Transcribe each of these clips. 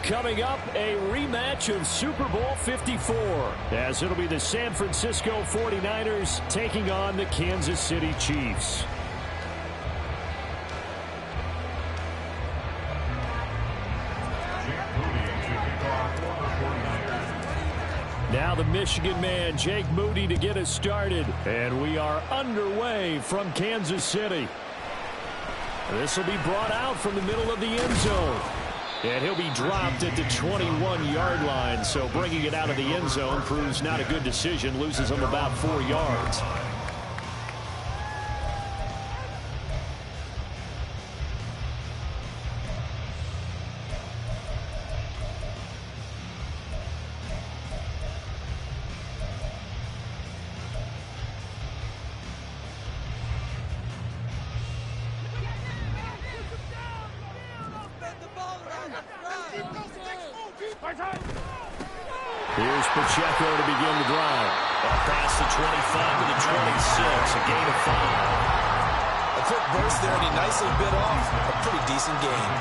Coming up, a rematch of Super Bowl 54, as it'll be the San Francisco 49ers taking on the Kansas City Chiefs. Now the Michigan man, Jake Moody, to get us started. And we are underway from Kansas City. This will be brought out from the middle of the end zone. And he'll be dropped at the 21-yard line. So bringing it out of the end zone proves not a good decision. Loses him about 4 yards. Here's Pacheco to begin the drive. Up past the 25 to the 26, a gain of 5. A quick burst there, and he nicely bit off a pretty decent gain.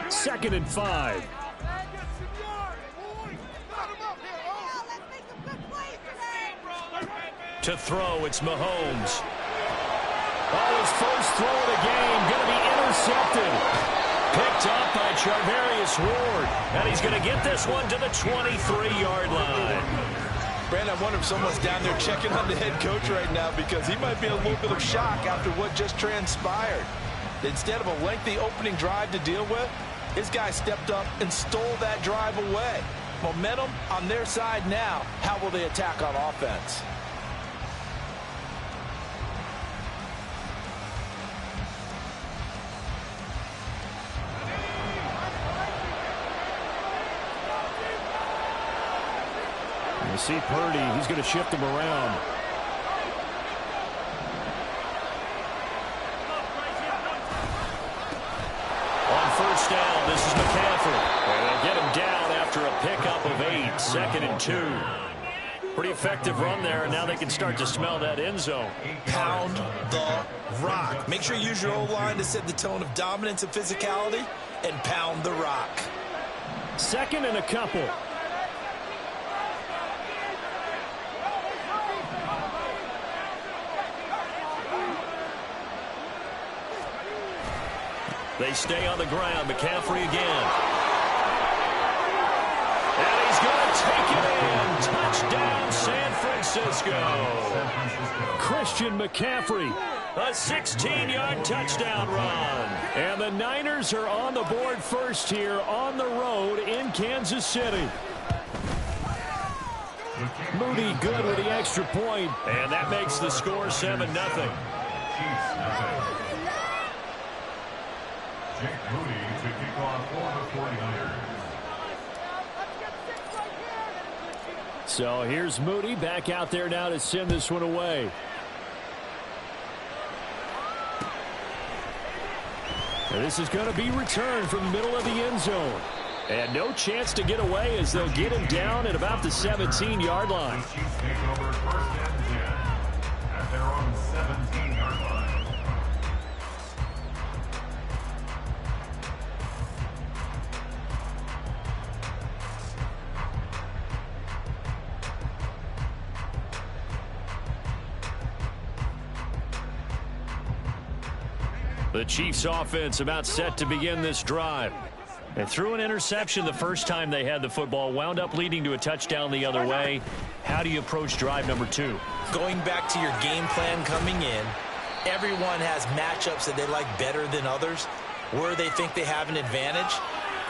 Second and 5. To throw, it's Mahomes. Oh, his first throw of the game, going to be intercepted. Picked up by Charvarius Ward. And he's going to get this one to the 23-yard line. Brandon, I wonder if someone's down there checking on the head coach right now, because he might be in a little bit of shock after what just transpired. Instead of a lengthy opening drive to deal with, his guy stepped up and stole that drive away. Momentum on their side now. How will they attack on offense? You see Purdy, he's going to shift him around. On first down, this is McCaffrey. And they'll get him down after a pickup of 8, 2nd and 2. Pretty effective run there, and now they can start to smell that end zone. Pound the rock. Make sure you use your O-line to set the tone of dominance and physicality, and pound the rock. Second and a couple. They stay on the ground. McCaffrey again. And he's going to take it in. Touchdown, San Francisco. Christian McCaffrey, a 16-yard touchdown run. And the Niners are on the board first here on the road in Kansas City. Moody good with the extra point, and that makes the score 7-0. Jake Moody to kick off for the 49ers. So here's Moody back out there now to send this one away. And this is going to be returned from the middle of the end zone. And no chance to get away as they'll get him down at about the 17-yard line. The Chiefs take over first and 10 at their own 17-yard line. The Chiefs offense about set to begin this drive. And threw an interception the first time they had the football, wound up leading to a touchdown the other way. How do you approach drive number 2? Going back to your game plan coming in, everyone has matchups that they like better than others. Where they think they have an advantage,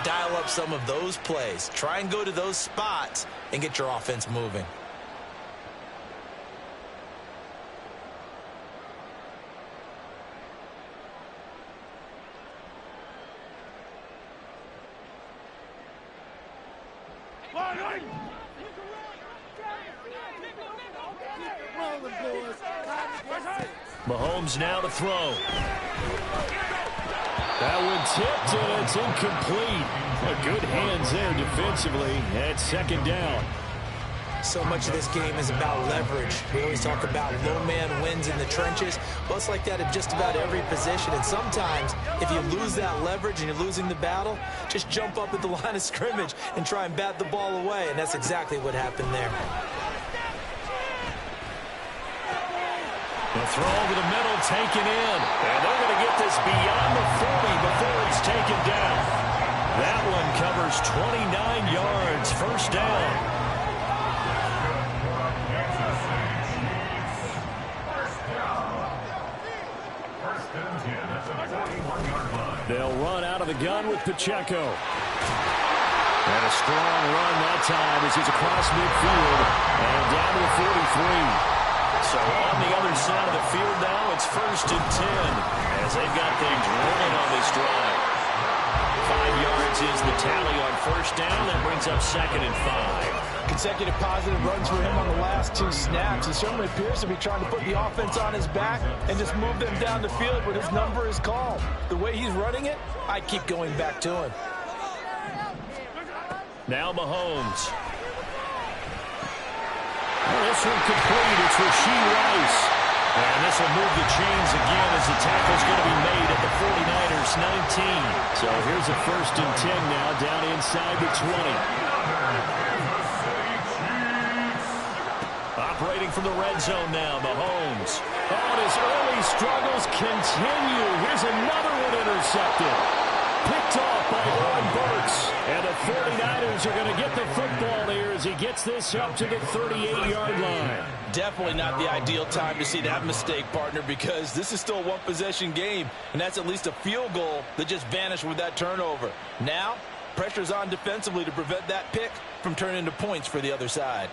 dial up some of those plays. Try and go to those spots and get your offense moving. Mahomes now to throw. That one tipped, and it's incomplete. Good hands there defensively at second down. So much of this game is about leverage. We always talk about low man wins in the trenches. Well, it's like that at just about every position. And sometimes, if you lose that leverage and you're losing the battle, just jump up at the line of scrimmage and try and bat the ball away. And that's exactly what happened there. The throw over the middle, taken in. And they're going to get this beyond the 40 before it's taken down. That one covers 29 yards, first down. They'll run out of the gun with Pacheco. And a strong run that time as he's across midfield and down to the 43. So on the other side of the field now, it's 1st and 10 as they've got things rolling on this drive. 5 yards is the tally on first down. That brings up 2nd and 5. Consecutive positive runs for him on the last 2 snaps. He certainly appears to be trying to put the offense on his back and just move them down the field when his number is called. The way he's running it, I keep going back to him. Now Mahomes. Well, this one complete. It's Rashee Rice. And this will move the chains again as the tackle's going to be made at the 49ers 19. So here's a 1st and 10 now down inside the 20. Operating from the red zone now, Mahomes. Oh, and his early struggles continue. Here's another one intercepted. Picked off by Oren Burks. And the 49ers are going to get the football here as he gets this up to the 38-yard line. Definitely not the ideal time to see that mistake, partner, because this is still a one-possession game, and that's at least a field goal that just vanished with that turnover. Now, pressure's on defensively to prevent that pick from turning into points for the other side.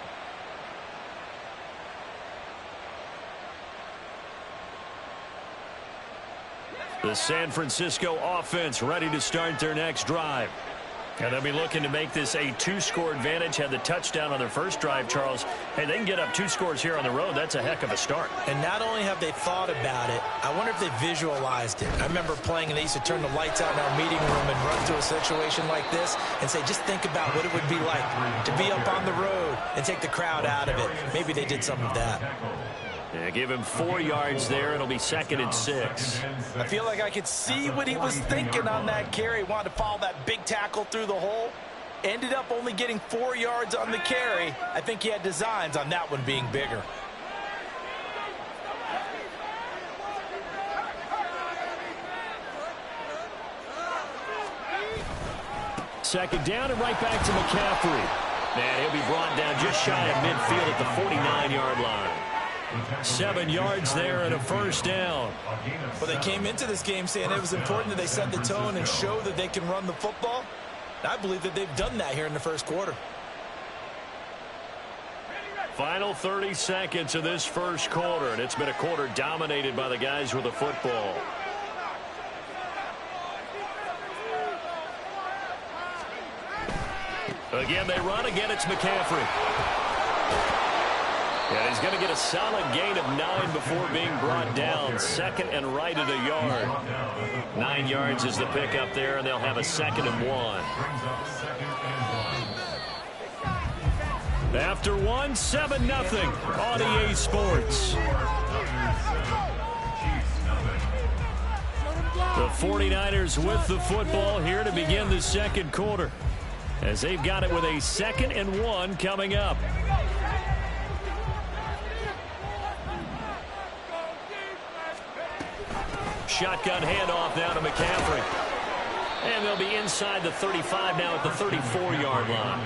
The San Francisco offense ready to start their next drive. And they'll be looking to make this a 2-score advantage. Had the touchdown on their first drive, Charles. Hey, they can get up 2 scores here on the road. That's a heck of a start. And not only have they thought about it, I wonder if they visualized it. I remember playing and they used to turn the lights out in our meeting room and run through a situation like this and say, just think about what it would be like to be up on the road and take the crowd out of it. Maybe they did some of that. Yeah, give him 4 yards there. It'll be 2nd and 6. I feel like I could see what he was thinking on that carry. Wanted to follow that big tackle through the hole. Ended up only getting 4 yards on the carry. I think he had designs on that one being bigger. Second down and right back to McCaffrey. And he'll be brought down just shy of midfield at the 49-yard line. 7 yards there and a first down. Well, they came into this game saying it was important that they set the tone and show that they can run the football. I believe that they've done that here in the first quarter. Final 30 seconds of this first quarter, and it's been a quarter dominated by the guys with the football. Again, they run. Again, it's McCaffrey. And he's going to get a solid gain of 9 before being brought down. 2nd and right at a yard. 9 yards is the pickup there, and they'll have a 2nd and 1. After 1, 7-0 on EA Sports. The 49ers with the football here to begin the second quarter, as they've got it with a 2nd and 1 coming up. Shotgun handoff now to McCaffrey. And they'll be inside the 35 now at the 34-yard line.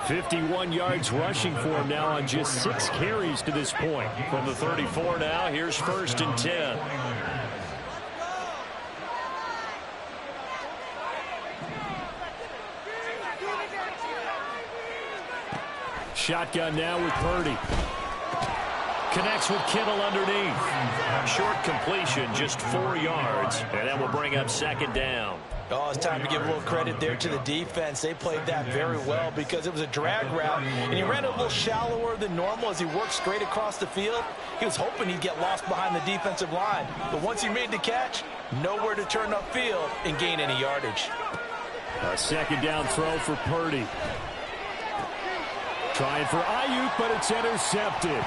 51 yards rushing for him now on just 6 carries to this point. From the 34 now, here's 1st and 10. Shotgun now with Purdy. Connects with Kittle underneath. Short completion, just 4 yards. And that will bring up 2nd down. Oh, it's time to give a little credit there to the defense. They played that very well because it was a drag route, and he ran it a little shallower than normal as he worked straight across the field. He was hoping he'd get lost behind the defensive line. But once he made the catch, nowhere to turn upfield and gain any yardage. A 2nd down throw for Purdy. Trying for Ayuk, but it's intercepted.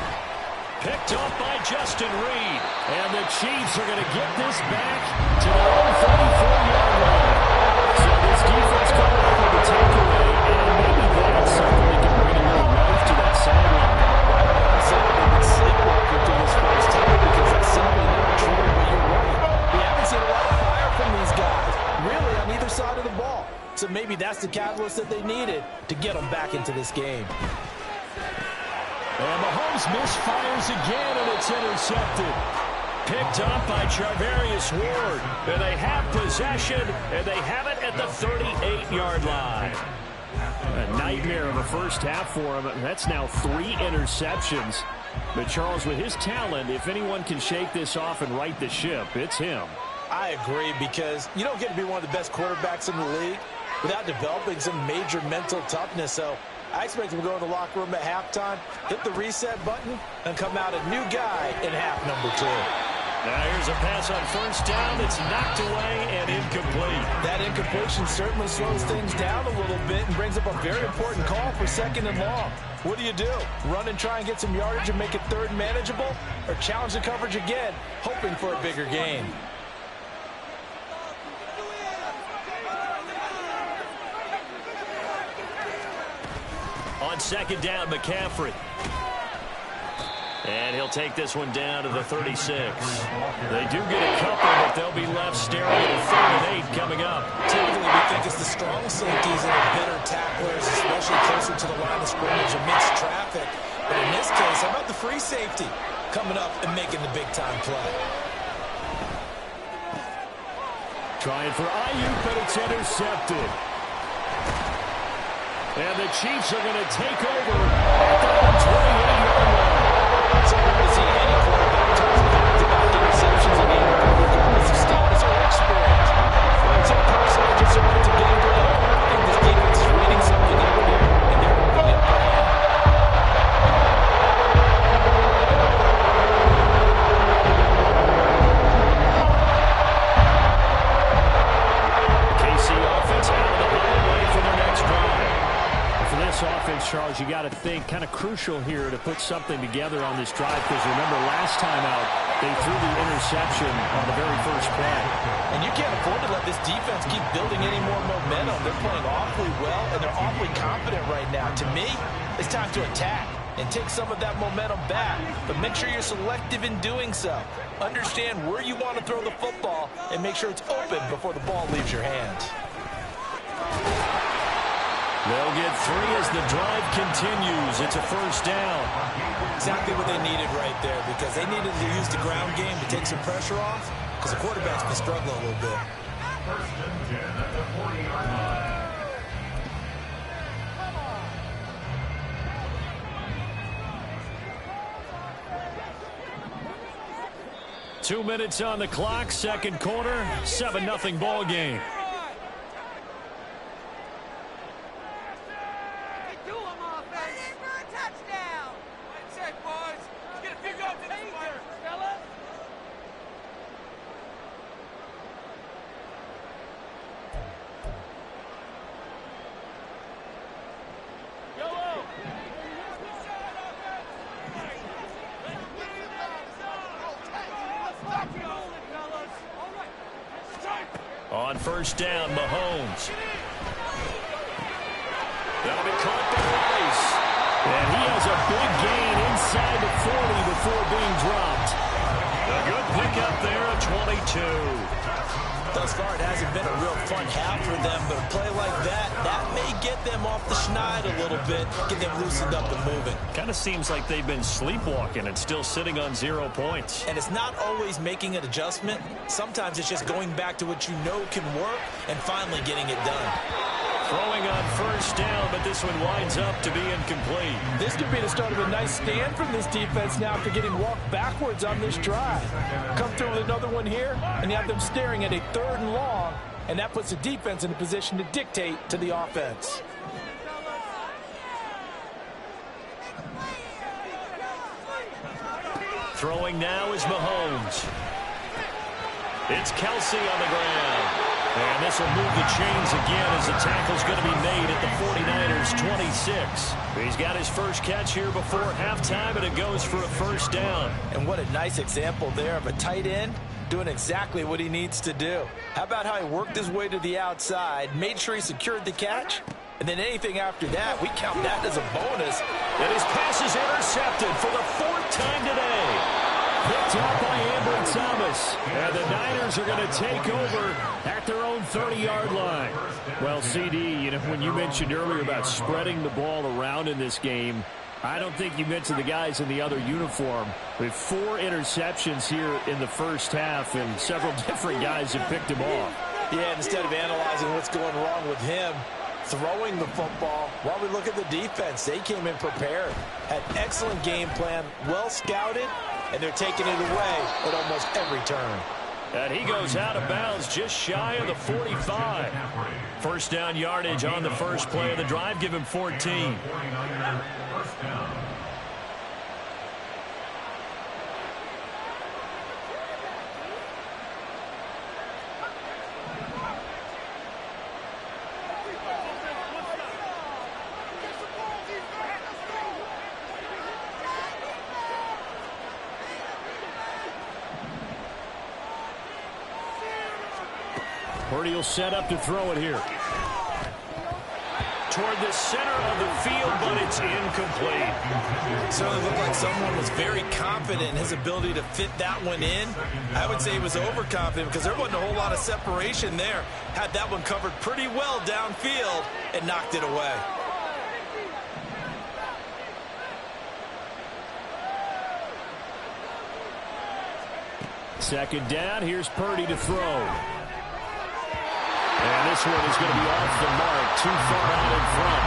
Picked off by Justin Reed. And the Chiefs are going to get this back to their own 34-yard line. So this defense coming up with a takeaway, and maybe that's something that can bring a little life to that sideline. I don't want to say that they've been sleepwalking through this first time because that's simply not true, but you're right. We haven't seen a lot of fire from these guys, really, on either side of the ball. So maybe that's the catalyst that they needed to get them back into this game. And Mahomes misfires again, and it's intercepted. Picked up by Charvarius Ward. And they have possession, and they have it at the 38-yard line. A nightmare of a first half for him. That's now 3 interceptions. But Charles, with his talent, if anyone can shake this off and right the ship, it's him. I agree, because you don't get to be one of the best quarterbacks in the league without developing some major mental toughness. So I expect him to go in the locker room at halftime, hit the reset button, and come out a new guy in half number 2. Now here's a pass on first down. It's knocked away and incomplete. That incompletion certainly slows things down a little bit and brings up a very important call for 2nd and long. What do? Run and try and get some yardage and make it 3rd manageable? Or challenge the coverage again, hoping for a bigger gain? On 2nd down, McCaffrey. And he'll take this one down to the 36. They do get a couple, but they'll be left staring at a 3rd and 8 coming up. Typically, we think it's the strong safeties and the bitter tacklers, especially closer to the line of scrimmage amidst traffic. But in this case, how about the free safety coming up and making the big-time play? Trying for Ayuk, but it's intercepted. And the Chiefs are going to take over at the 28-yard line. So we're going to see any quarterback toss back-to-back interceptions in the NFL, regardless of status or experience. And so personally, I just want to game plan. I think this defense is reading something out there, and they're going to be up by hand. KC offense out of the hallway for their next drive. For this offense, Charles, you got to think kind of crucial here to put something together on this drive, because remember last time out they threw the interception on the very first play. And you can't afford to let this defense keep building any more momentum. They're playing awfully well, and they're awfully confident right now. To me, it's time to attack and take some of that momentum back. But make sure you're selective in doing so. Understand where you want to throw the football and make sure it's open before the ball leaves your hands. They'll get 3 as the drive continues. It's a 1st down. Exactly what they needed right there, because they needed to use the ground game to take some pressure off, because the quarterback's been struggling a little bit. 1st and 10 at the 40-yard line. Two minutes on the clock, 2nd quarter, 7-0 ball game. On 1st down, Mahomes. That'll be caught by Rice. And he has a big gain inside the 40 before being dropped. A good pickup there at 22. Thus far, it hasn't been a real fun half for them, but a play like that may get them off the schneid a little bit, get them loosened up and moving. Kind of seems like they've been sleepwalking and still sitting on 0 points. And it's not always making an adjustment. Sometimes it's just going back to what you know can work and finally getting it done. Throwing on 1st down, but this one winds up to be incomplete. This could be the start of a nice stand from this defense now after getting walked backwards on this drive. Come through with another one here, and you have them staring at a 3rd and long, and that puts the defense in a position to dictate to the offense. Throwing now is Mahomes. It's Kelsey on the ground. And this will move the chains again as the tackle's going to be made at the 49ers 26. He's got his first catch here before halftime, and it goes for a first down. And what a nice example there of a tight end doing exactly what he needs to do. How about how he worked his way to the outside, made sure he secured the catch, and then anything after that, we count that as a bonus. And his pass is intercepted for the 4th time today. Picked up by Ambry Thomas. And the Niners are going to take over at their own 30-yard line. Well, CD, when you mentioned earlier about spreading the ball around in this game, I don't think you mentioned the guys in the other uniform. With 4 interceptions here in the first half, and several different guys have picked him off. Yeah, instead of analyzing what's going wrong with him, throwing the football, while we look at the defense, they came in prepared, had excellent game plan, well scouted, and they're taking it away at almost every turn. And he goes out of bounds just shy of the 45. First down yardage on the first play of the drive. Give him 14. Purdy will set up to throw it here. Toward the center of the field, but it's incomplete. It certainly looked like someone was very confident in his ability to fit that one in. I would say he was overconfident because there wasn't a whole lot of separation there. Had that one covered pretty well downfield and knocked it away. Second down, here's Purdy to throw. And this one is going to be off the mark, too far out in front.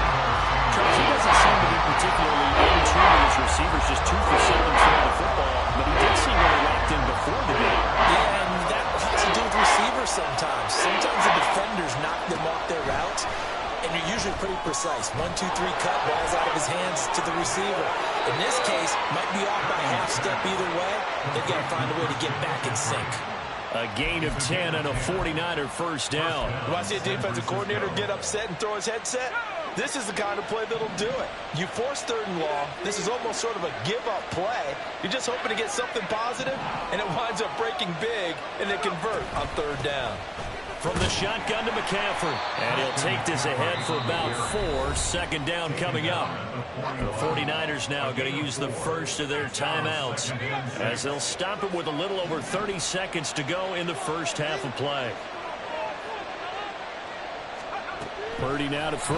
He doesn't seem to be particularly in tune with his receivers, just 2 for 7 throwing the football, but he did seem really locked in before the game. Yeah, and that has to do with receivers sometimes. Sometimes the defenders knock them off their routes, and they're usually pretty precise. 1, 2, 3 cut, balls out of his hands to the receiver. In this case, might be off by a half step either way. They've got to find a way to get back in sync. A gain of 10 and a 49er first down. When I see a defensive coordinator get upset and throw his headset, this is the kind of play that'll do it. You force 3rd and long. This is almost sort of a give-up play. You're just hoping to get something positive, and it winds up breaking big, and they convert on 3rd down. From the shotgun to McCaffrey. And he'll take this ahead for about 4. Second down coming up. The 49ers now going to use the first of their timeouts as they'll stop it with a little over 30 seconds to go in the first half of play. Purdy now to throw.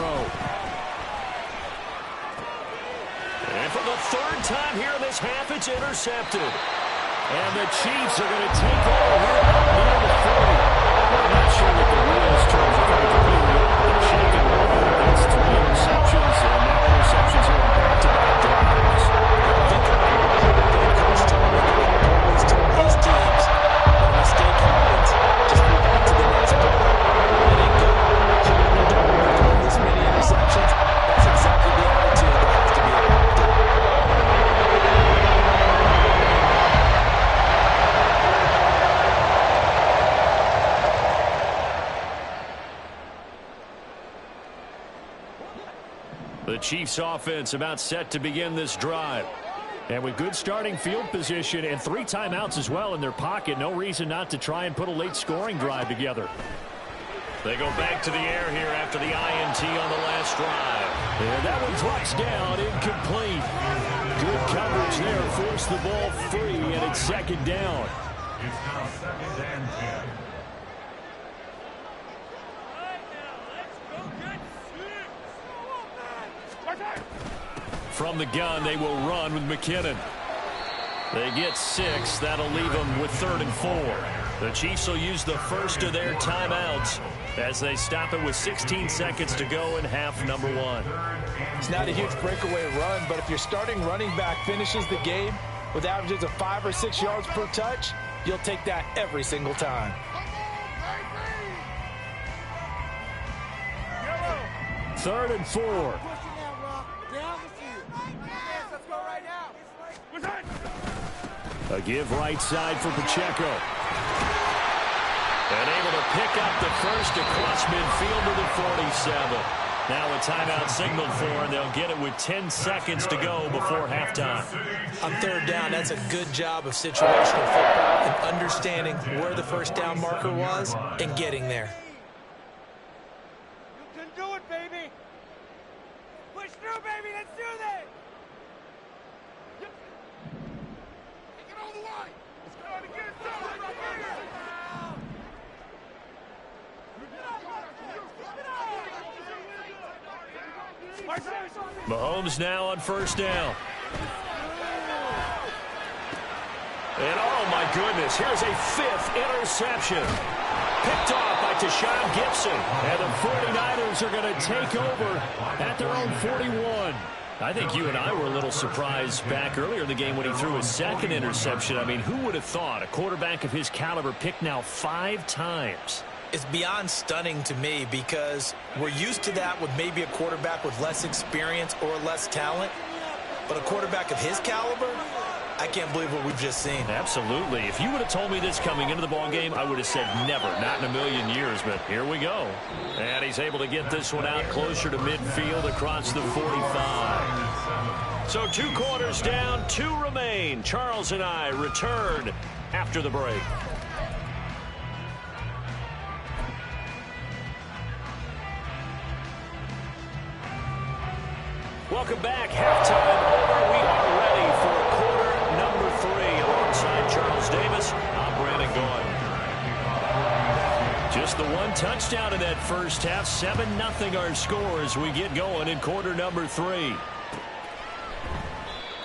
And for the 3rd time here in this half, it's intercepted. And the Chiefs are going to take over here near the 40. I'm not sure what the wheels turns are going to completely open. Shaking against 3 interceptions, and now interceptions here in back-to-back drives. I think Coach Tony always told his teams, when a mistake happens, just move on to the next play. It ain't good. Throwing this many interceptions, that's exactly the attitude that has to be adopted. The Chiefs offense about set to begin this drive. And with good starting field position and 3 timeouts as well in their pocket, no reason not to try and put a late scoring drive together. They go back to the air here after the INT on the last drive. And that one drops down, incomplete. Good coverage there, forced the ball free, and it's second down. It's now 2nd and 10. From the gun, they will run with McKinnon. They get 6. That'll leave them with 3rd and 4. The Chiefs will use the first of their timeouts as they stop it with 16 seconds to go in half number 1. It's not a huge breakaway run, but if your starting running back finishes the game with averages of 5 or 6 yards per touch, you'll take that every single time. Third and 4. A give right side for Pacheco. And able to pick up the first across midfield to the 47. Now a timeout signaled for, and they'll get it with 10 seconds to go before halftime. On third down, that's a good job of situational football and understanding where the first down marker was and getting there. You can do it, baby. Push through, baby. Let's do this. Take it all the way. Let's go to get it done right here. Mahomes now on first down. And oh my goodness, here's a 5th interception. Picked off by Tashawn Gibson. And the 49ers are going to take over at their own 41. I think you and I were a little surprised back earlier in the game when he threw his 2nd interception. I mean, who would have thought a quarterback of his caliber picked now 5 times? It's beyond stunning to me because we're used to that with maybe a quarterback with less experience or less talent. But a quarterback of his caliber, I can't believe what we've just seen. Absolutely. If you would have told me this coming into the ballgame, I would have said never, not in a million years. But here we go. And he's able to get this one out closer to midfield across the 45. So 2 quarters down, 2 remain. Charles and I return after the break. Welcome back. Halftime over. We are ready for quarter number 3. Alongside Charles Davis, I'm Brandon Gaudin. Just the 1 touchdown in that first half. 7-0 our score as we get going in quarter number 3.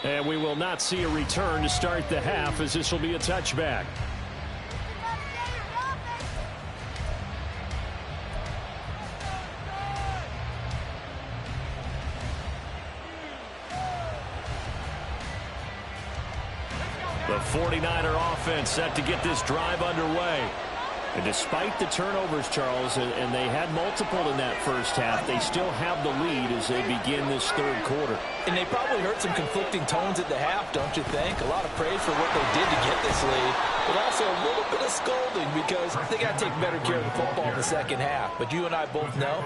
And we will not see a return to start the half as this will be a touchback. The 49er offense set to get this drive underway. And despite the turnovers, Charles, and they had multiple in that first half, they still have the lead as they begin this 3rd quarter. And they probably heard some conflicting tones at the half, don't you think? A lot of praise for what they did to get this lead, but also a little bit of scolding because they got to take better care of the football in the second half. But you and I both know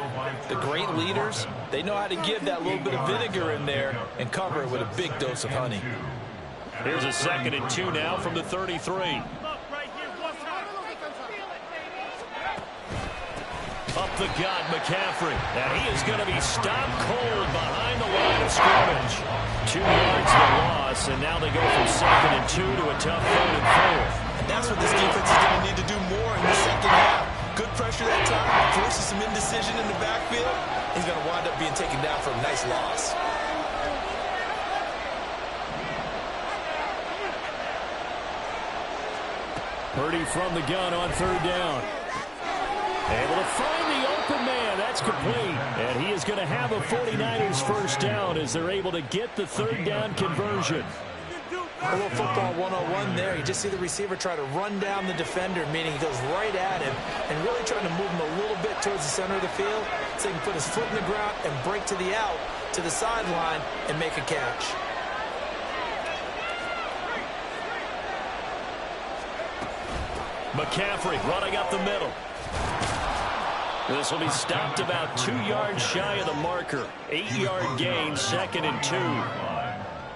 the great leaders, they know how to give that little bit of vinegar in there and cover it with a big dose of honey. Here's a 2nd and 2 now from the 33. Up the gut, McCaffrey. And he is going to be stopped cold behind the line of scrimmage. 2 yards the loss, and now they go from 2nd and 2 to a tough 3rd and 4. And that's what this defense is going to need to do more in the second half. Good pressure that time, forces some indecision in the backfield. He's going to wind up being taken down for a nice loss. Purdy from the gun on 3rd down. Able to find the open man. That's complete. And he is going to have a 49ers first down as they're able to get the 3rd down conversion. A little football 101 there. You just see the receiver try to run down the defender, meaning he goes right at him and really trying to move him a little bit towards the center of the field so he can put his foot in the ground and break to the out, to the sideline, and make a catch. McCaffrey running up the middle. This will be stopped about 2 yards shy of the marker. 8-yard gain, 2nd and 2.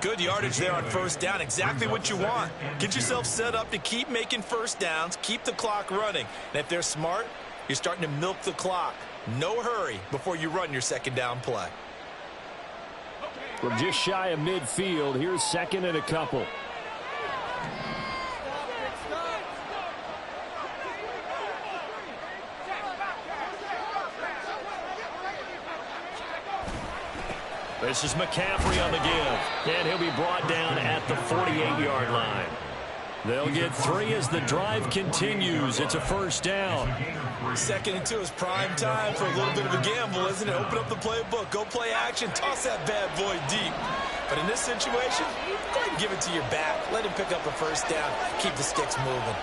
Good yardage there on first down. Exactly what you want. Get yourself set up to keep making first downs, keep the clock running. And if they're smart, you're starting to milk the clock. No hurry before you run your 2nd down play. From just shy of midfield, here's 2nd and a couple. This is McCaffrey on the give, and he'll be brought down at the 48-yard line. They'll get 3 as the drive continues. It's a first down. 2nd and 2 is prime time for a little bit of a gamble, isn't it? Open up the playbook, go play action, toss that bad boy deep. But in this situation, go ahead and give it to your back. Let him pick up a first down, keep the sticks moving.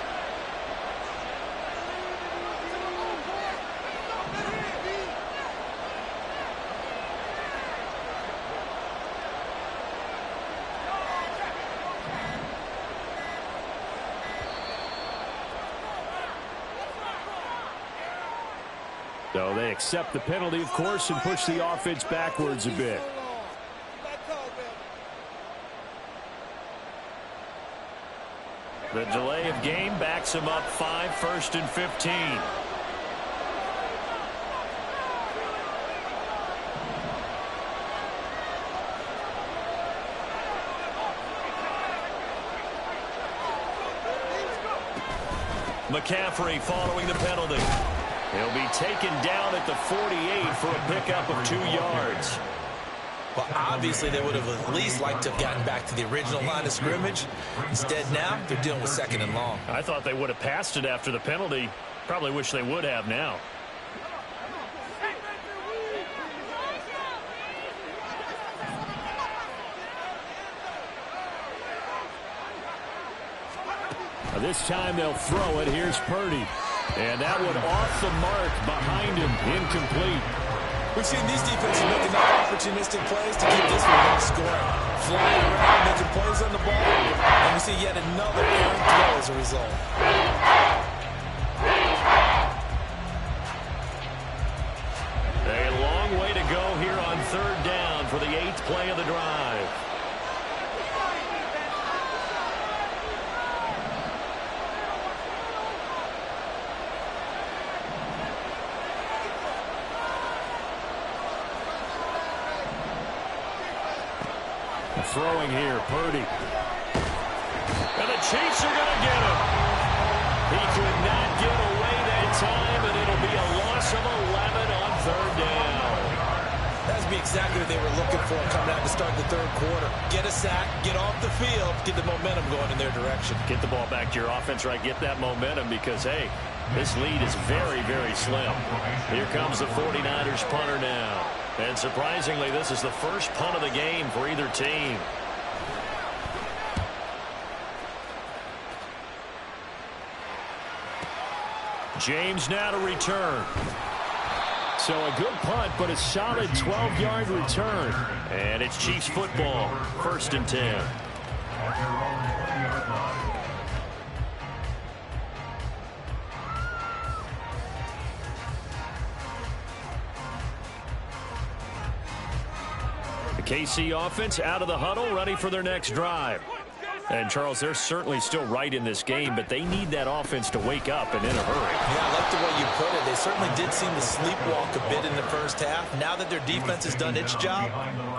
So they accept the penalty, of course, and push the offense backwards a bit. The delay of game backs him up 5, 1st and 15. McCaffrey following the penalty. He'll be taken down at the 48 for a pickup of 2 yards. Well, obviously, they would have at least liked to have gotten back to the original line of scrimmage. Instead, now, they're dealing with 2nd and long. I thought they would have passed it after the penalty. Probably wish they would have now. This time they'll throw it. Here's Purdy. And that one off the mark behind him. Incomplete. We've seen these defenses make enough opportunistic plays to keep this one not scoring. Flying around, making plays on the ball. And we see yet another errant throw as a result. A long way to go here on 3rd down for the 8th play of the drive. Throwing here, Purdy. And the Chiefs are going to get him. He could not get away that time, and it'll be a loss of 11 on 3rd down. That's exactly what they were looking for coming out to start the 3rd quarter. Get a sack, get off the field, get the momentum going in their direction. Get the ball back to your offense, right? Get that momentum because, hey, this lead is very, very slim. Here comes the 49ers punter now. And surprisingly, this is the first punt of the game for either team. James now to return. So a good punt, but a solid 12-yard return. And it's Chiefs football, 1st and 10. KC offense out of the huddle, ready for their next drive. And, Charles, they're certainly still right in this game, but they need that offense to wake up and in a hurry. Yeah, I like the way you put it. They certainly did seem to sleepwalk a bit in the first half. Now that their defense has done its job,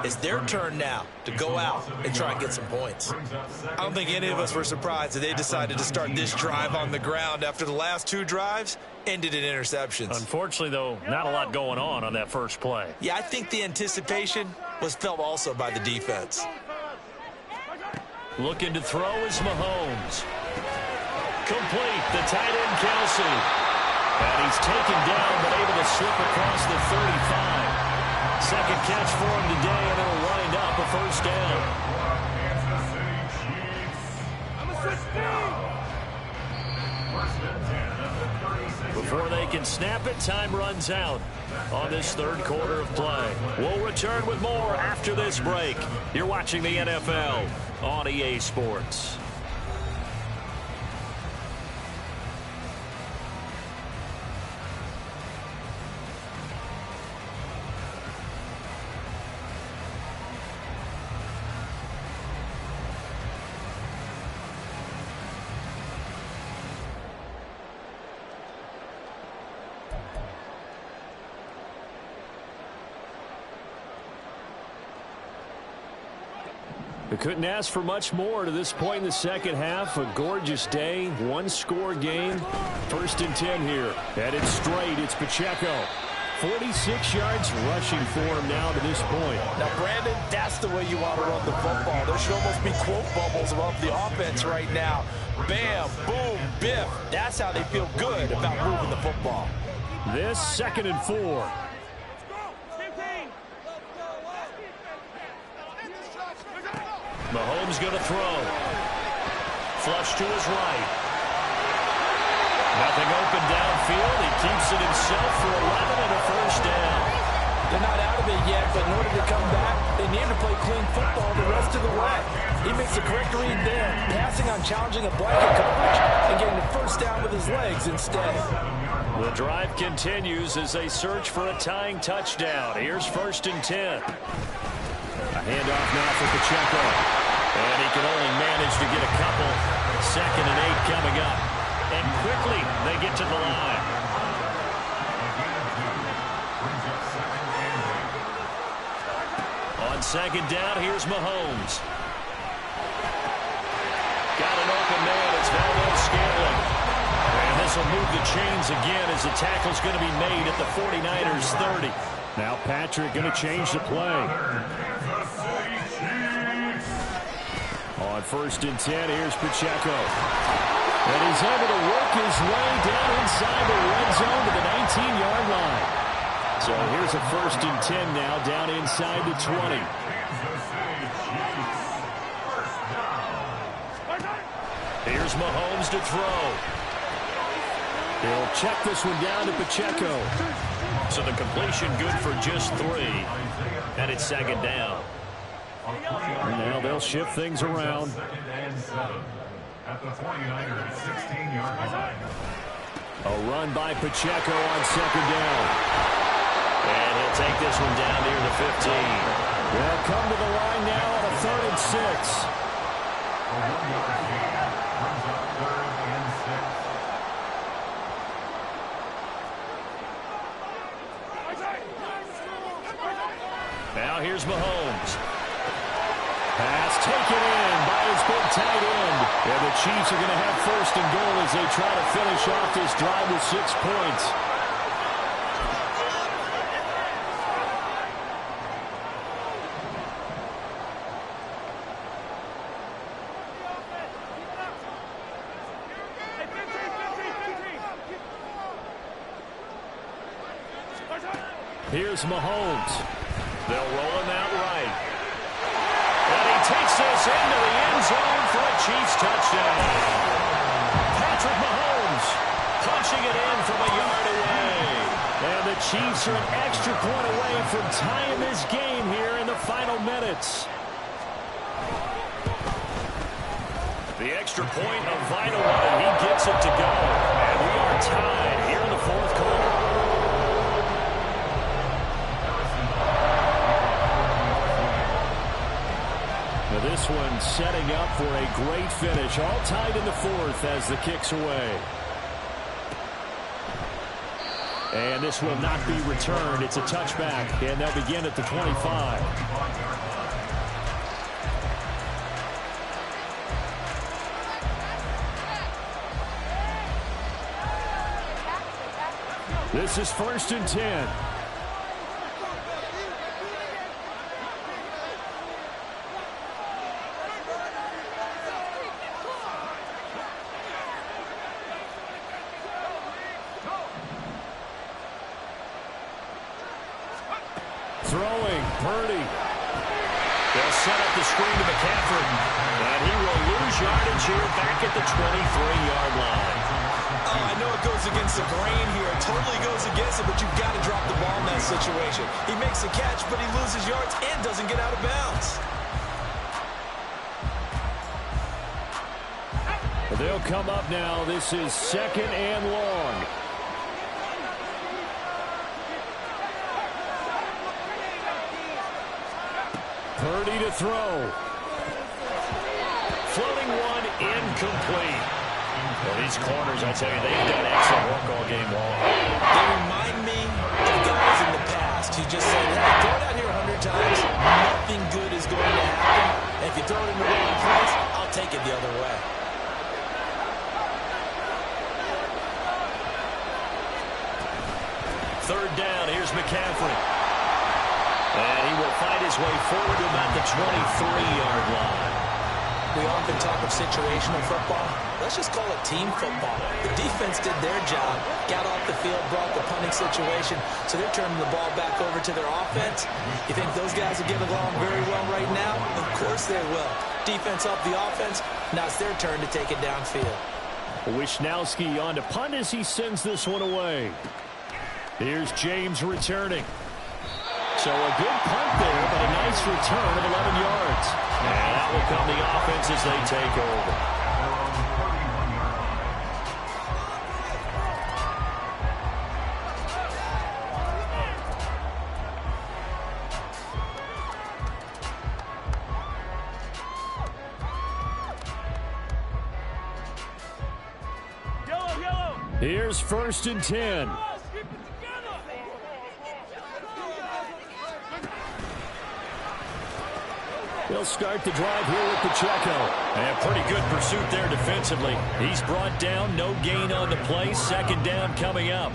it's their turn now to go out and try and get some points. I don't think any of us were surprised that they decided to start this drive on the ground after the last 2 drives ended in interceptions. Unfortunately, though, not a lot going on that first play. Yeah, I think the anticipation was felt also by the defense. Looking to throw is Mahomes. Complete, the tight end Kelsey. And he's taken down, but able to slip across the 35. Second catch for him today, and it'll wind up a 1st down. Before they can snap it, time runs out on this 3rd quarter of play. We'll return with more after this break. You're watching the NFL on EA Sports. We couldn't ask for much more to this point in the second half. A gorgeous day, 1-score game. 1st and 10 here. Headed straight, it's Pacheco. 46 yards rushing for him now to this point. Now, Brandon, that's the way you want to run the football. There should almost be quote bubbles above the offense right now. Bam, boom, biff. That's how they feel good about moving the football. This 2nd and 4. Mahomes going to throw. Flush to his right. Nothing open downfield. He keeps it himself for 11 and a 1st down. They're not out of it yet, but in order to come back, they need to play clean football the rest of the way. He makes the correct read there, passing on challenging a blanket coverage and getting the 1st down with his legs instead. The drive continues as they search for a tying touchdown. Here's 1st and 10. A handoff now for Pacheco. And he can only manage to get a couple. 2nd and 8 coming up. And quickly they get to the line. On 2nd down, here's Mahomes. Got an open man. It's Valdez-Scantling. And this will move the chains again as the tackle's going to be made at the 49ers 30. Now Patrick going to change the play. On 1st and 10, here's Pacheco. And he's able to work his way down inside the red zone to the 19-yard line. So here's a 1st and 10 now down inside the 20. Here's Mahomes to throw. He'll check this one down to Pacheco. So the completion good for just 3. And it's 2nd down. And now they'll shift things around. At the 49ers, 16-yard line. A run by Pacheco on 2nd down. And he'll take this one down near the 15. They'll come to the line now on a 3rd and 6. A 1-yard gain brings up 3rd and 6. Now here's Mahomes. Pass taken in by his big tight end. And the Chiefs are going to have 1st and goal as they try to finish off this drive with 6 points. Here's Mahomes. They'll roll him out right. And he takes this into the end zone for a Chiefs touchdown. Patrick Mahomes punching it in from a yard away. And the Chiefs are an extra point away from tying this game here in the final minutes. The extra point, a vital one, and he gets it to go. And we are tied here in the 4th quarter. Now this one setting up for a great finish. All tied in the 4th as the kick's away. And this will not be returned. It's a touchback, and they'll begin at the 25. This is 1st and 10. Throwing, Purdy. They'll set up the screen to McCaffrey. And he will lose yardage here back at the 23-yard line. I know it goes against the grain here. It totally goes against it, but you've got to drop the ball in that situation. He makes a catch, but he loses yards and doesn't get out of bounds. They'll come up now. This is 2nd and long. Purdy to throw. Floating one, incomplete. Well, these corners, I tell you, they've done excellent work all game long. They remind me of guys in the past who just said, hey, throw it out here 100 times, nothing good is going to happen. And if you throw it in the wrong place, I'll take it the other way. Third down, here's McCaffrey. And he will find his way forward to about the 23-yard line. We often talk of situational football. Let's just call it team football. The defense did their job, got off the field, brought the punting situation, so they're turning the ball back over to their offense. You think those guys are getting along very well right now? Of course they will. Defense up the offense. Now it's their turn to take it downfield. Wisnowski on to punt as he sends this one away. Here's James returning. So a good punt there, but a nice return of 11 yards. And that will come the offense as they take over. Here's 1st and 10. He'll start the drive here with Pacheco. And pretty good pursuit there defensively. He's brought down, no gain on the play. 2nd down coming up.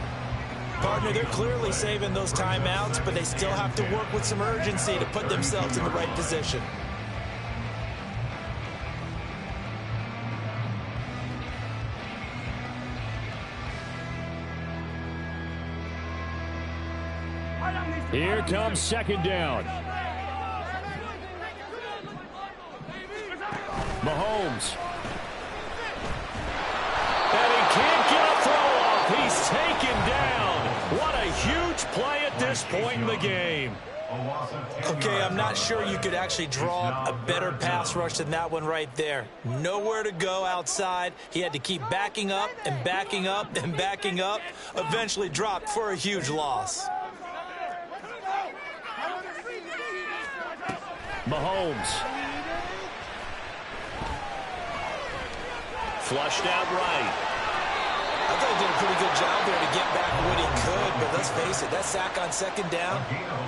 Partner, they're clearly saving those timeouts, but they still have to work with some urgency to put themselves in the right position. Here comes 2nd down. Mahomes. And he can't get a throw off. He's taken down. What a huge play at this point in the game. Okay, I'm not sure you could actually draw up a better pass rush than that one right there. Nowhere to go outside. He had to keep backing up and backing up and backing up. Eventually dropped for a huge loss. Mahomes. Flushed out right. I thought he did a pretty good job there to get back what he could, but let's face it, that sack on 2nd down,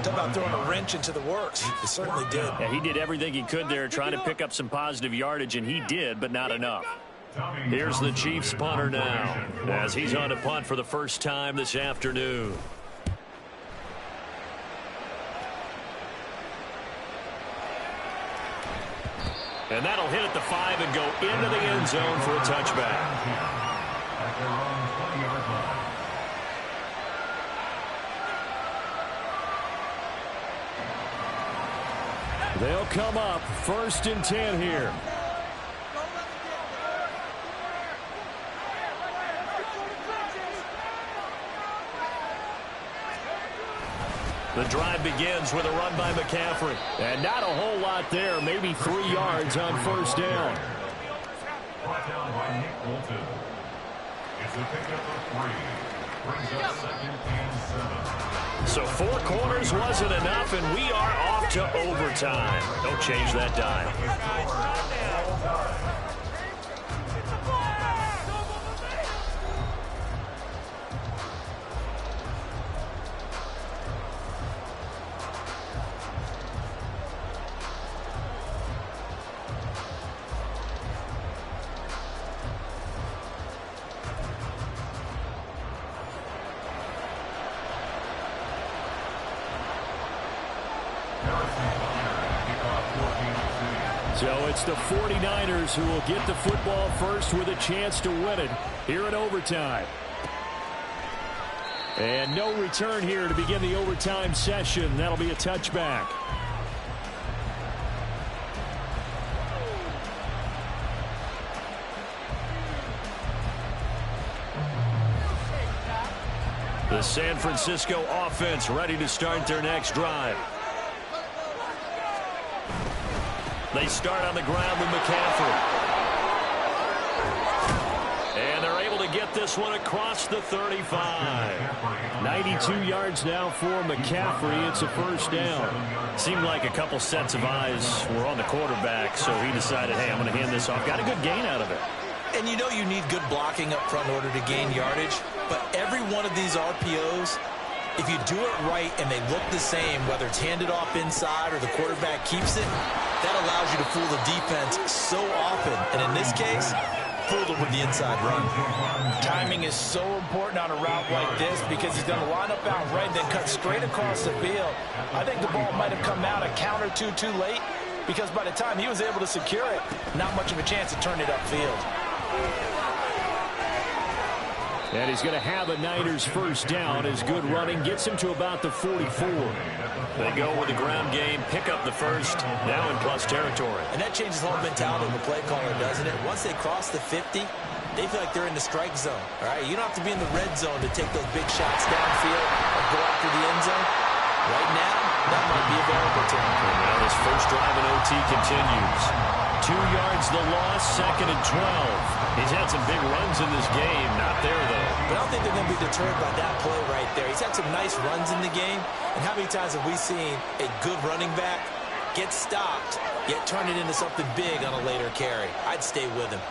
talk about throwing a wrench into the works. He certainly did. Yeah, he did everything he could there, trying to pick up some positive yardage, and he did, but not enough. Here's the Chiefs punter now, as he's on to punt for the first time this afternoon. And that'll hit at the 5 and go into the end zone for a touchback. At their own 20-yard line. They'll come up 1st and 10 here. The drive begins with a run by McCaffrey. And not a whole lot there, maybe 3 yards on 1st down. Brought down by Nick Bolton. It's a pickup of 3. Brings up 2nd and 7. So 4 quarters wasn't enough, and we are off to overtime. Don't change that dial. So it's the 49ers who will get the football first with a chance to win it here in overtime. And no return here to begin the overtime session. That'll be a touchback. The San Francisco offense ready to start their next drive. They start on the ground with McCaffrey. And they're able to get this one across the 35. 92 yards now for McCaffrey. It's a 1st down. Seemed like a couple sets of eyes were on the quarterback, so he decided, hey, I'm going to hand this off. Got a good gain out of it. And you know you need good blocking up front in order to gain yardage, but every one of these RPOs, if you do it right and they look the same, whether it's handed off inside or the quarterback keeps it, that allows you to fool the defense so often. And in this case, fooled them with the inside run. Timing is so important on a route like this because he's going to line up out right, then cut straight across the field. I think the ball might have come out a count or two too late because by the time he was able to secure it, not much of a chance to turn it upfield. And he's going to have a Niners 1st down. His good running gets him to about the 44. They go with the ground game, pick up the 1st, now in plus territory. And that changes the whole mentality of the play caller, doesn't it? Once they cross the 50, they feel like they're in the strike zone. All right, you don't have to be in the red zone to take those big shots downfield or go after the end zone. Right now, that might be available to him. And now this first drive in OT continues. 2 yards the loss, 2nd and 12. He's had some big runs in this game. Not there, though. But I don't think they're going to be deterred by that play right there. He's had some nice runs in the game. And how many times have we seen a good running back get stopped, yet turn it into something big on a later carry? I'd stay with him.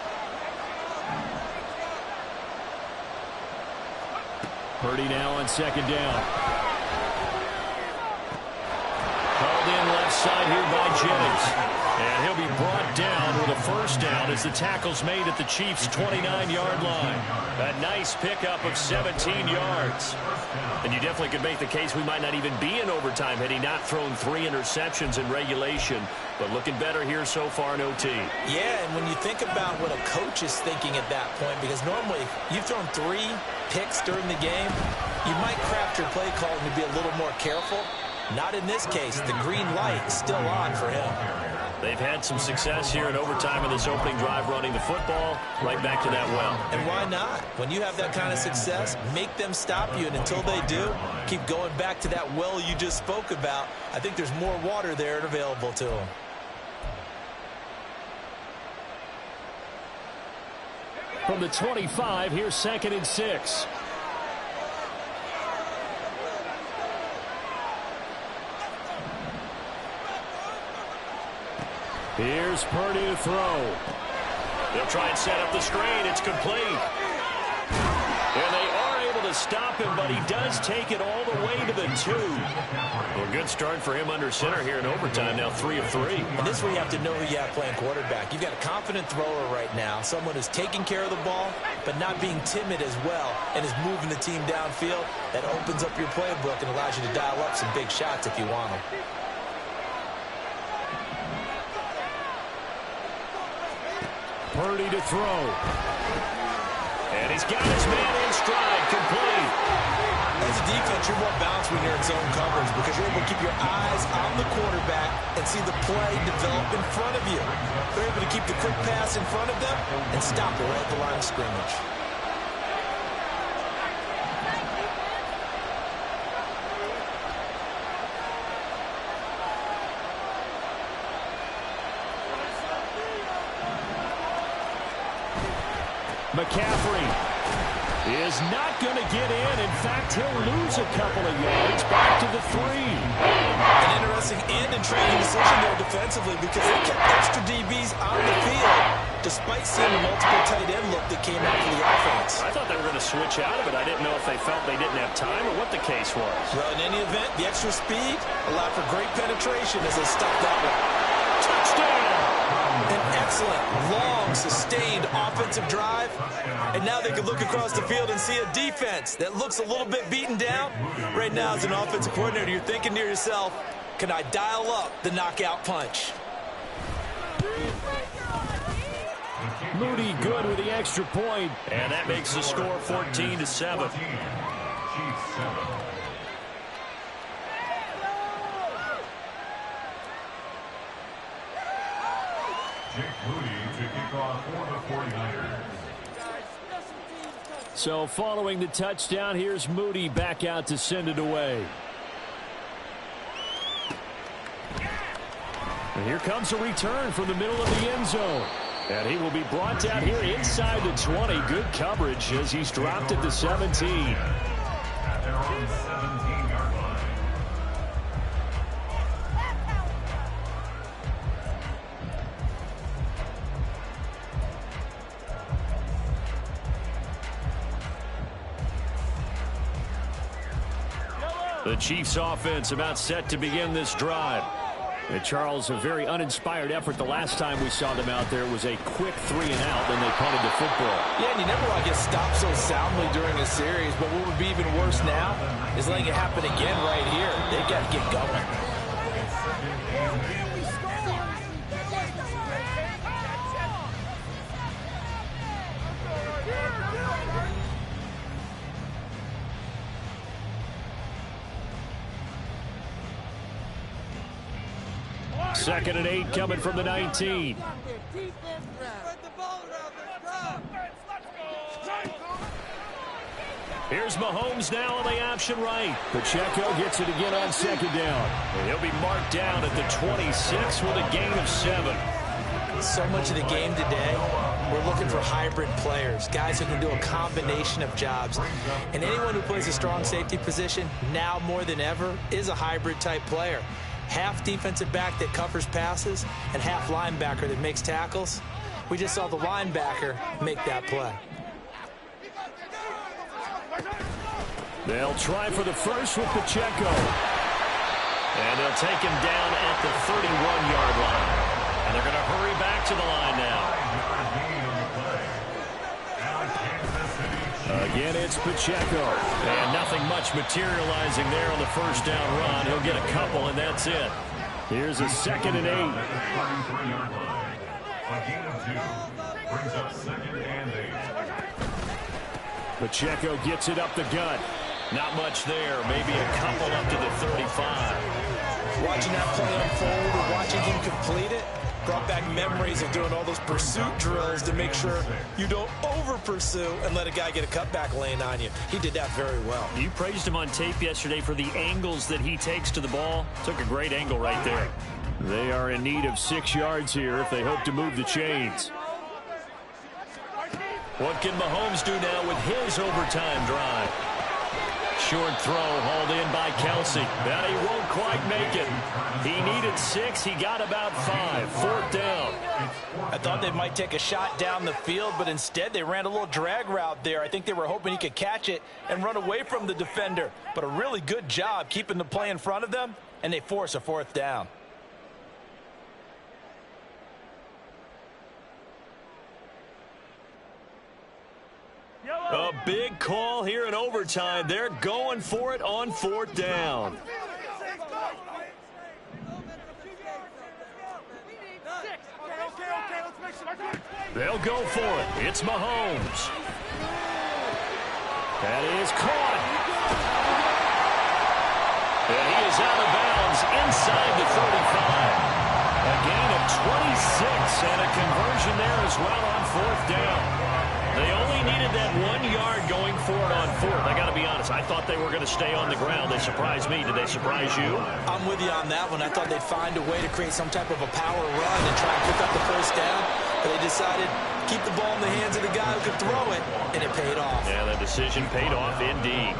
Purdy now on second down. Called in left side here by Jennings. And he'll be brought down with a first down as the tackle's made at the Chiefs' 29-yard line. A nice pickup of 17 yards. And you definitely could make the case we might not even be in overtime had he not thrown 3 interceptions in regulation. But looking better here so far in OT. Yeah, and when you think about what a coach is thinking at that point, because normally you've thrown 3 picks during the game, you might craft your play call to be a little more careful. Not in this case. The green light is still on for him. They've had some success here in overtime in this opening drive running the football right back to that well. And why not? When you have that kind of success, make them stop you. And until they do, keep going back to that well you just spoke about. I think there's more water there and available to them. From the 25, here's 2nd and 6. Here's Purdy to throw. They'll try and set up the screen. It's complete. And they are able to stop him, but he does take it all the way to the 2. Well, good start for him under center here in overtime. Now 3 of 3. And this is where you have to know who you have playing quarterback. You've got a confident thrower right now, someone who's taking care of the ball, but not being timid as well, and is moving the team downfield. That opens up your playbook and allows you to dial up some big shots if you want them. Purdy to throw. And he's got his man in stride, complete. As a defense, you're more balanced when you're in zone coverage because you're able to keep your eyes on the quarterback and see the play develop in front of you. They're able to keep the quick pass in front of them and stop it right at the line of scrimmage. McCaffrey is not going to get in. In fact, he'll lose a couple of yards back to the 3. An interesting and intriguing decision there defensively because they kept extra DBs on the field despite seeing the multiple tight end look that came out for the offense. I thought they were going to switch out of it. I didn't know if they felt they didn't have time or what the case was. Well, in any event, the extra speed allowed for great penetration as they stopped that one. Touchdown! An excellent, long, sustained offensive drive. And now they can look across the field and see a defense that looks a little bit beaten down. Right now, as an offensive coordinator, you're thinking to yourself, can I dial up the knockout punch? Moody good with the extra point. And that makes the score 14-7. Jake Moody to kick off for the 49ers. So following the touchdown, here's Moody back out to send it away. And here comes a return from the middle of the end zone. And he will be brought down here inside the 20. Good coverage as he's dropped at the 17. At their own 17-yard line. The Chiefs offense about set to begin this drive. And Charles, a very uninspired effort the last time we saw them out there was a quick 3 and out, then they punted the football. Yeah, and you never want to get stopped so soundly during a series, but what would be even worse now is letting it happen again right here. They've got to get going. Second and 8 coming from the 19. Here's Mahomes now on the option right. Pacheco gets it again on second down. And he'll be marked down at the 26 with a gain of 7. So much of the game today, we're looking for hybrid players, guys who can do a combination of jobs. And anyone who plays a strong safety position, now more than ever, is a hybrid type player. Half defensive back that covers passes and half linebacker that makes tackles. We just saw the linebacker make that play. They'll try for the first with Pacheco. And they'll take him down at the 31-yard line. And they're going to hurry back to the line now. Again, it's Pacheco. And nothing much materializing there on the first down run. He'll get a couple, and that's it. Here's a 2nd and 8. A gain of 2 brings up 2nd and 8. Pacheco gets it up the gut. Not much there. Maybe a couple up to the 35. Watching that play unfold and watching him complete it brought back memories of doing all those pursuit drills to make sure you don't over-pursue and let a guy get a cutback lane on you. He did that very well. You praised him on tape yesterday for the angles that he takes to the ball. Took a great angle right there. They are in need of 6 yards here if they hope to move the chains. What can Mahomes do now with his overtime drive? Short throw hauled in by Kelsey. But he won't quite make it. He needed 6. He got about 5. 4th down. I thought they might take a shot down the field, but instead they ran a little drag route there. I think they were hoping he could catch it and run away from the defender. But a really good job keeping the play in front of them, and they force a 4th down. A big call here in overtime. They're going for it on 4th down. They'll go for it. It's Mahomes. That is caught. And he is out of bounds inside the 35. A gain of 26 and a conversion there as well on 4th down. They only needed that 1 yard going for it on 4th. I got to be honest, I thought they were going to stay on the ground. They surprised me. Did they surprise you? I'm with you on that one. I thought they'd find a way to create some type of a power run and try and pick up the 1st down. But they decided to keep the ball in the hands of the guy who could throw it, and it paid off. Yeah, the decision paid off indeed.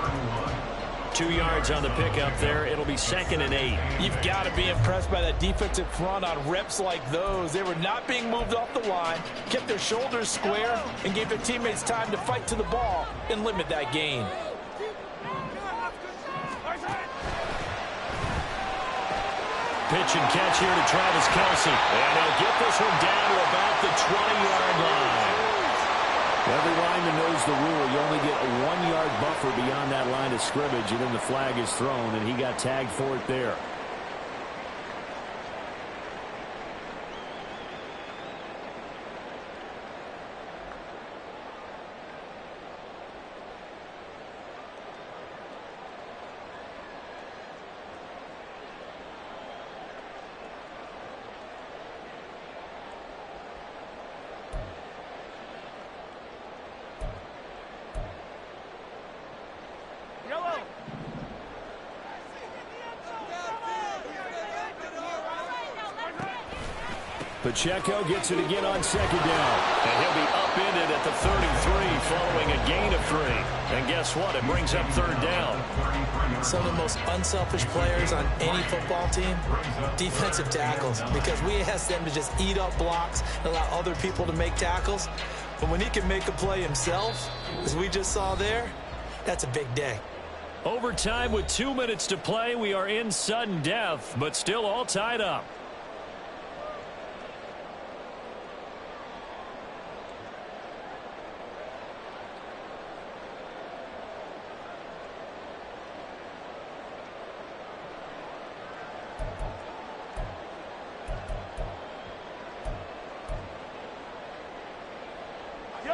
2 yards on the pickup there. It'll be 2nd and 8. You've got to be impressed by that defensive front on reps like those. They were not being moved off the line, kept their shoulders square, and gave their teammates time to fight to the ball and limit that gain. Pitch and catch here to Travis Kelsey. And he'll get this one down to about the 20-yard line. Every lineman knows the rule. You only get a 1 yard buffer beyond that line of scrimmage, and then the flag is thrown, and he got tagged for it there. Pacheco gets it again on 2nd down. And he'll be upended at the 33 following a gain of 3. And guess what? It brings up 3rd down. Some of the most unselfish players on any football team, defensive tackles, because we ask them to just eat up blocks and allow other people to make tackles. But when he can make a play himself, as we just saw there, that's a big day. Overtime with 2 minutes to play. We are in sudden death, but still all tied up.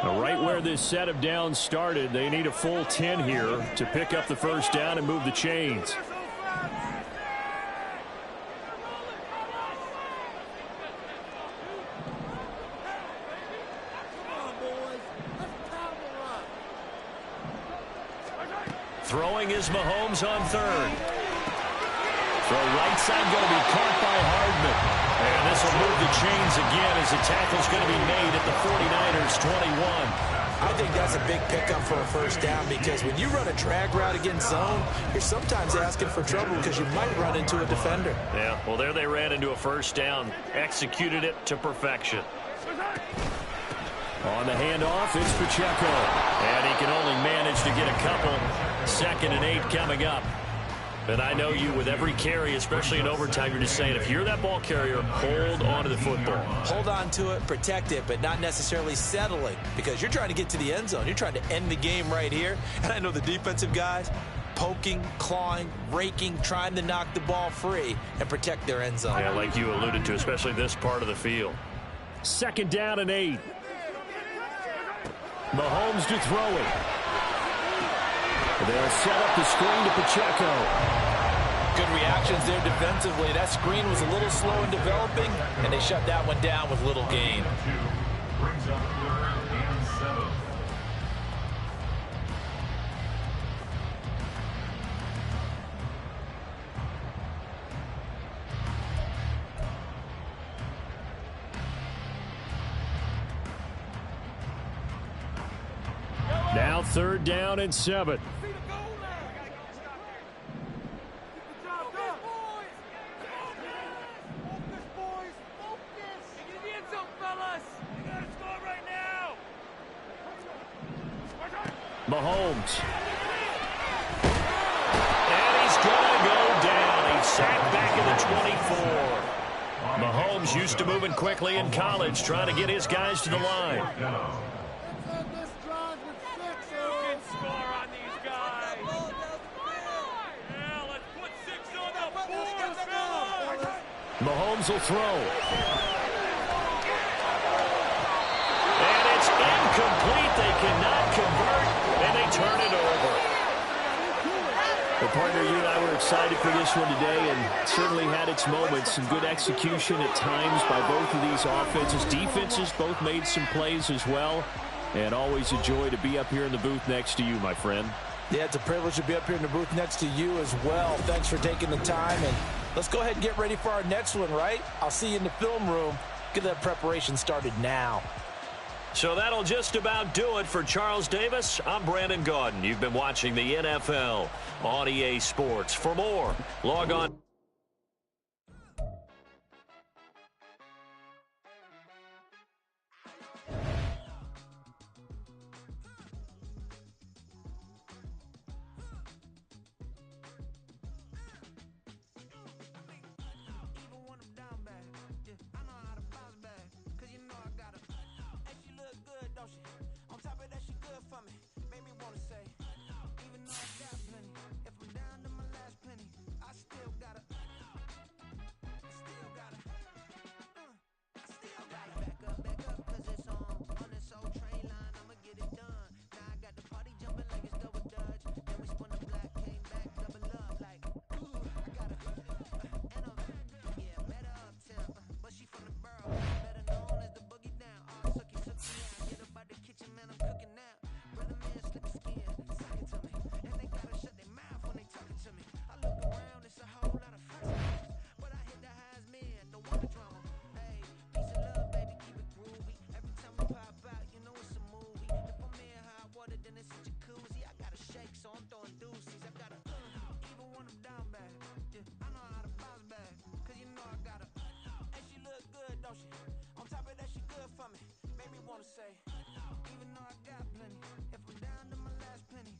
Right where this set of downs started, they need a full 10 here to pick up the 1st down and move the chains. Throwing is Mahomes on 3rd. Throw right side going to be caught by Hardman. And this will move the chains again as the tackle's going to be made at the 49ers 21. I think that's a big pickup for a 1st down, because when you run a drag route against zone, you're sometimes asking for trouble because you might run into a defender. Yeah, well, there they ran into a 1st down. Executed it to perfection. On the handoff, it's Pacheco. And he can only manage to get a couple. 2nd and 8 coming up. And I know you, with every carry, especially in overtime, you're just saying, if you're that ball carrier, hold on to the football. Hold on to it, protect it, but not necessarily settling, because you're trying to get to the end zone. You're trying to end the game right here. And I know the defensive guys poking, clawing, raking, trying to knock the ball free and protect their end zone. Yeah, like you alluded to, especially this part of the field. 2nd down and 8. Mahomes to throw it. They'll set up the screen to Pacheco. Good reactions there defensively. That screen was a little slow in developing, and they shut that one down with little gain. Brings up 3rd and 7. Now 3rd down and 7. Mahomes. And he's going to go down. He's sacked back at the 24. Mahomes used to moving quickly in college, trying to get his guys to the line. Mahomes will throw. And it's incomplete. They cannot convert, and they turn it over. Well, partner, you and I were excited for this one today, and certainly had its moments. Some good execution at times by both of these offenses. Defenses both made some plays as well. And always a joy to be up here in the booth next to you, my friend. Yeah, it's a privilege to be up here in the booth next to you as well. Thanks for taking the time, and let's go ahead and get ready for our next one, right? I'll see you in the film room. Get that preparation started now. So that'll just about do it for Charles Davis. I'm Brandon Gaudin. You've been watching the NFL on EA Sports. For more, log on. Say, even though I got plenty, if I'm down to my last penny,